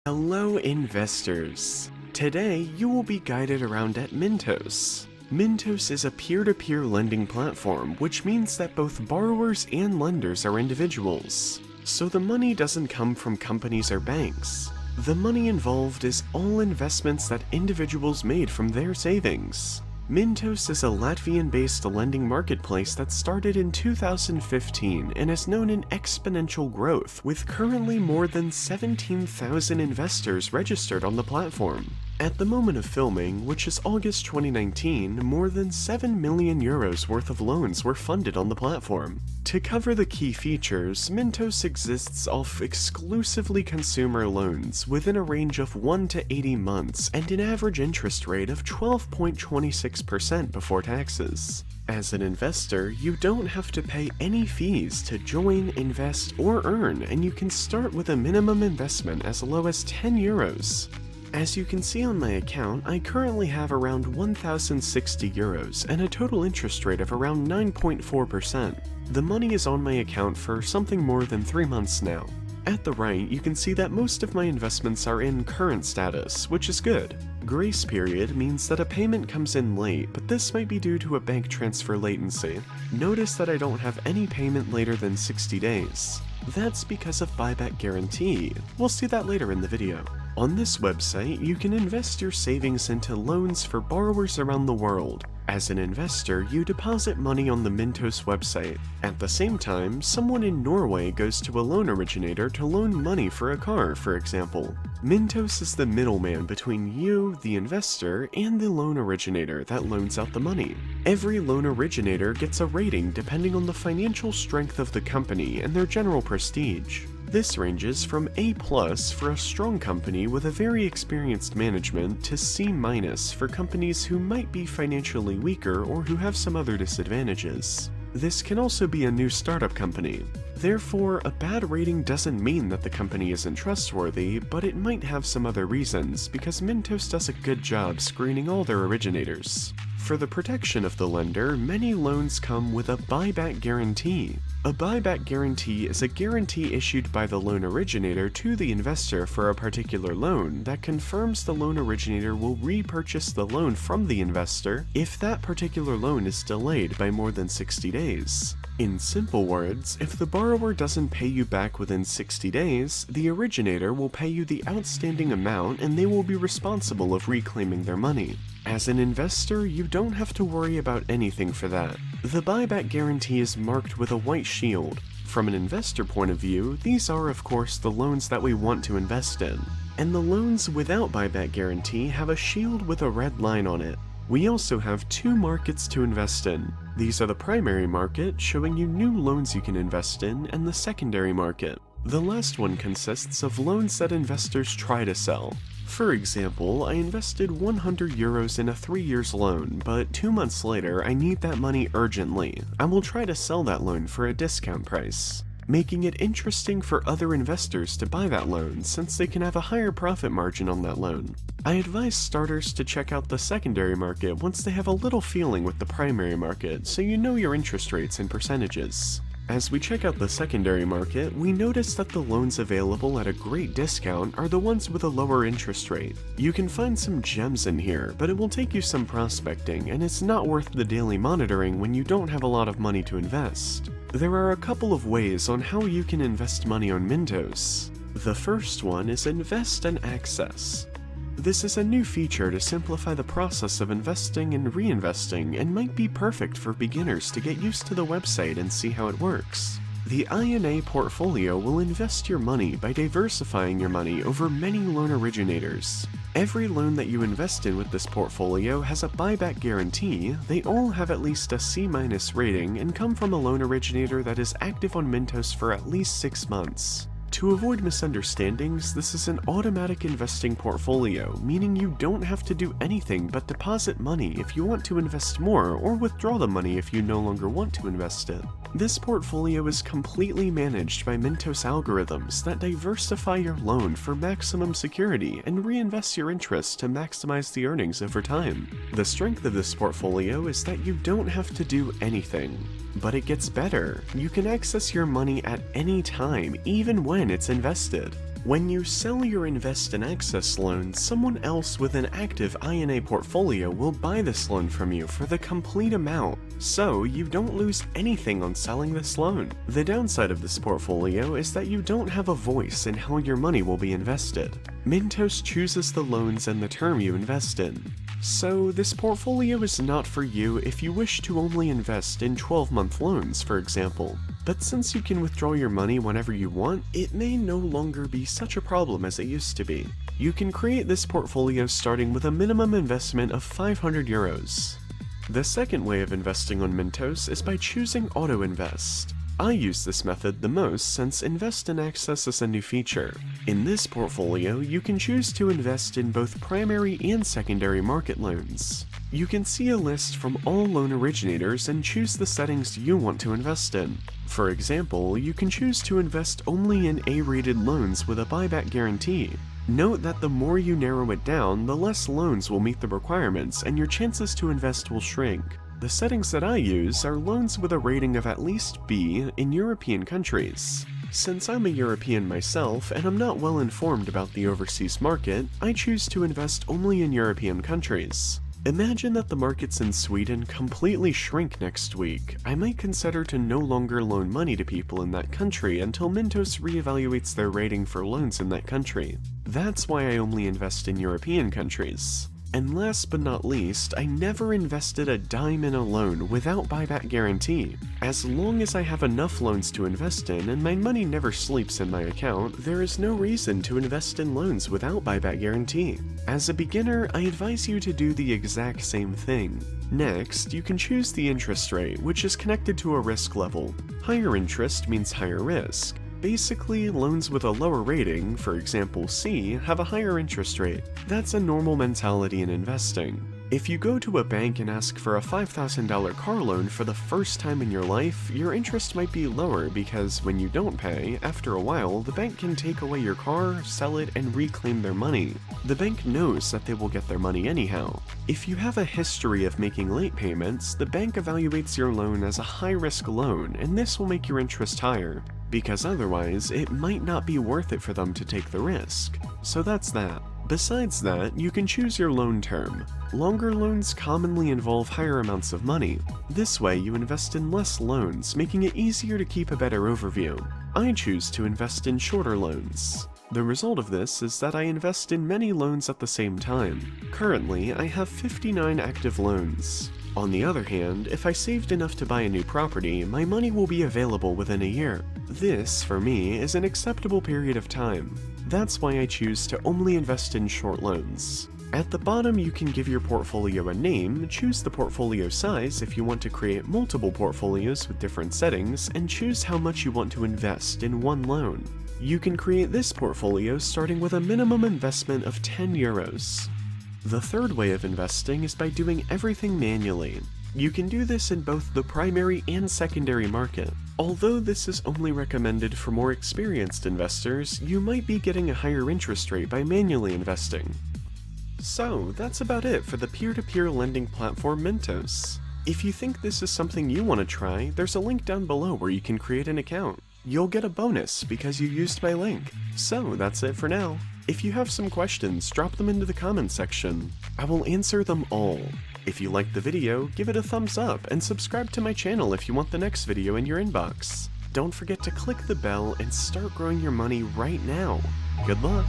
Hello investors! Today you will be guided around at Mintos. Mintos is a peer-to-peer lending platform, which means that both borrowers and lenders are individuals. So the money doesn't come from companies or banks. The money involved is all investments that individuals made from their savings. Mintos is a Latvian-based lending marketplace that started in 2015 and has known an exponential growth, with currently more than 17,000 investors registered on the platform. At the moment of filming, which is August 2019, more than 7 million euros worth of loans were funded on the platform. To cover the key features, Mintos exists off exclusively consumer loans within a range of 1 to 80 months and an average interest rate of 12.26% before taxes. As an investor, you don't have to pay any fees to join, invest, or earn, and you can start with a minimum investment as low as 10 euros. As you can see on my account, I currently have around 1,060 euros and a total interest rate of around 9.4%. The money is on my account for something more than 3 months now. At the right, you can see that most of my investments are in current status, which is good. Grace period means that a payment comes in late, but this might be due to a bank transfer latency. Notice that I don't have any payment later than 60 days. That's because of buyback guarantee. We'll see that later in the video. On this website, you can invest your savings into loans for borrowers around the world. As an investor, you deposit money on the Mintos website. At the same time, someone in Norway goes to a loan originator to loan money for a car, for example. Mintos is the middleman between you, the investor, and the loan originator that loans out the money. Every loan originator gets a rating depending on the financial strength of the company and their general prestige. This ranges from A+ for a strong company with a very experienced management to C- for companies who might be financially weaker or who have some other disadvantages. This can also be a new startup company. Therefore, a bad rating doesn't mean that the company isn't trustworthy, but it might have some other reasons because Mintos does a good job screening all their originators. For the protection of the lender, many loans come with a buyback guarantee. A buyback guarantee is a guarantee issued by the loan originator to the investor for a particular loan that confirms the loan originator will repurchase the loan from the investor if that particular loan is delayed by more than 60 days. In simple words, if the borrower doesn't pay you back within 60 days, the originator will pay you the outstanding amount and they will be responsible of reclaiming their money. As an investor, you don't have to worry about anything for that. The buyback guarantee is marked with a white shield. From an investor point of view, these are of course the loans that we want to invest in. And the loans without buyback guarantee have a shield with a red line on it. We also have two markets to invest in. These are the primary market, showing you new loans you can invest in, and the secondary market. The last one consists of loans that investors try to sell. For example, I invested 100 euros in a 3 years loan, but 2 months later I need that money urgently. I will try to sell that loan for a discount price, making it interesting for other investors to buy that loan since they can have a higher profit margin on that loan. I advise starters to check out the secondary market once they have a little feeling with the primary market so you know your interest rates and percentages. As we check out the secondary market, we notice that the loans available at a great discount are the ones with a lower interest rate. You can find some gems in here, but it will take you some prospecting, and it's not worth the daily monitoring when you don't have a lot of money to invest. There are a couple of ways on how you can invest money on Mintos. The first one is Invest and Access. This is a new feature to simplify the process of investing and reinvesting and might be perfect for beginners to get used to the website and see how it works. The INA portfolio will invest your money by diversifying your money over many loan originators. Every loan that you invest in with this portfolio has a buyback guarantee, they all have at least a C- rating and come from a loan originator that is active on Mintos for at least 6 months. To avoid misunderstandings, this is an automatic investing portfolio, meaning you don't have to do anything but deposit money if you want to invest more or withdraw the money if you no longer want to invest it. This portfolio is completely managed by Mintos algorithms that diversify your loan for maximum security and reinvest your interest to maximize the earnings over time. The strength of this portfolio is that you don't have to do anything. But it gets better. You can access your money at any time, even when it's invested. When you sell your Invest in Access loan, someone else with an active INA portfolio will buy this loan from you for the complete amount, so you don't lose anything on selling this loan. The downside of this portfolio is that you don't have a voice in how your money will be invested. Mintos chooses the loans and the term you invest in. So this portfolio is not for you if you wish to only invest in 12-month loans, for example. But since you can withdraw your money whenever you want, it may no longer be such a problem as it used to be. You can create this portfolio starting with a minimum investment of 500 euros. The second way of investing on Mintos is by choosing Auto Invest. I use this method the most since Invest in Access is a new feature. In this portfolio, you can choose to invest in both primary and secondary market loans. You can see a list from all loan originators and choose the settings you want to invest in. For example, you can choose to invest only in A-rated loans with a buyback guarantee. Note that the more you narrow it down, the less loans will meet the requirements and your chances to invest will shrink. The settings that I use are loans with a rating of at least B in European countries. Since I'm a European myself and I'm not well informed about the overseas market, I choose to invest only in European countries. Imagine that the markets in Sweden completely shrink next week. I might consider to no longer loan money to people in that country until Mintos reevaluates their rating for loans in that country. That's why I only invest in European countries. And last but not least, I never invested a dime in a loan without buyback guarantee. As long as I have enough loans to invest in and my money never sleeps in my account, there is no reason to invest in loans without buyback guarantee. As a beginner, I advise you to do the exact same thing. Next, you can choose the interest rate, which is connected to a risk level. Higher interest means higher risk. Basically, loans with a lower rating, for example C, have a higher interest rate. That's a normal mentality in investing. If you go to a bank and ask for a $5,000 car loan for the first time in your life, your interest might be lower because when you don't pay, after a while, the bank can take away your car, sell it, and reclaim their money. The bank knows that they will get their money anyhow. If you have a history of making late payments, the bank evaluates your loan as a high-risk loan, and this will make your interest higher, because otherwise, it might not be worth it for them to take the risk. So that's that. Besides that, you can choose your loan term. Longer loans commonly involve higher amounts of money. This way, you invest in less loans, making it easier to keep a better overview. I choose to invest in shorter loans. The result of this is that I invest in many loans at the same time. Currently, I have 59 active loans. On the other hand, if I saved enough to buy a new property, my money will be available within a year. This, for me, is an acceptable period of time. That's why I choose to only invest in short loans. At the bottom, you can give your portfolio a name, choose the portfolio size if you want to create multiple portfolios with different settings, and choose how much you want to invest in one loan. You can create this portfolio starting with a minimum investment of 10 euros. The third way of investing is by doing everything manually. You can do this in both the primary and secondary market. Although this is only recommended for more experienced investors, you might be getting a higher interest rate by manually investing. So, that's about it for the peer-to-peer lending platform Mintos. If you think this is something you want to try, there's a link down below where you can create an account. You'll get a bonus because you used my link. So, that's it for now. If you have some questions, drop them into the comments section. I will answer them all. If you liked the video, give it a thumbs up and subscribe to my channel if you want the next video in your inbox. Don't forget to click the bell and start growing your money right now. Good luck!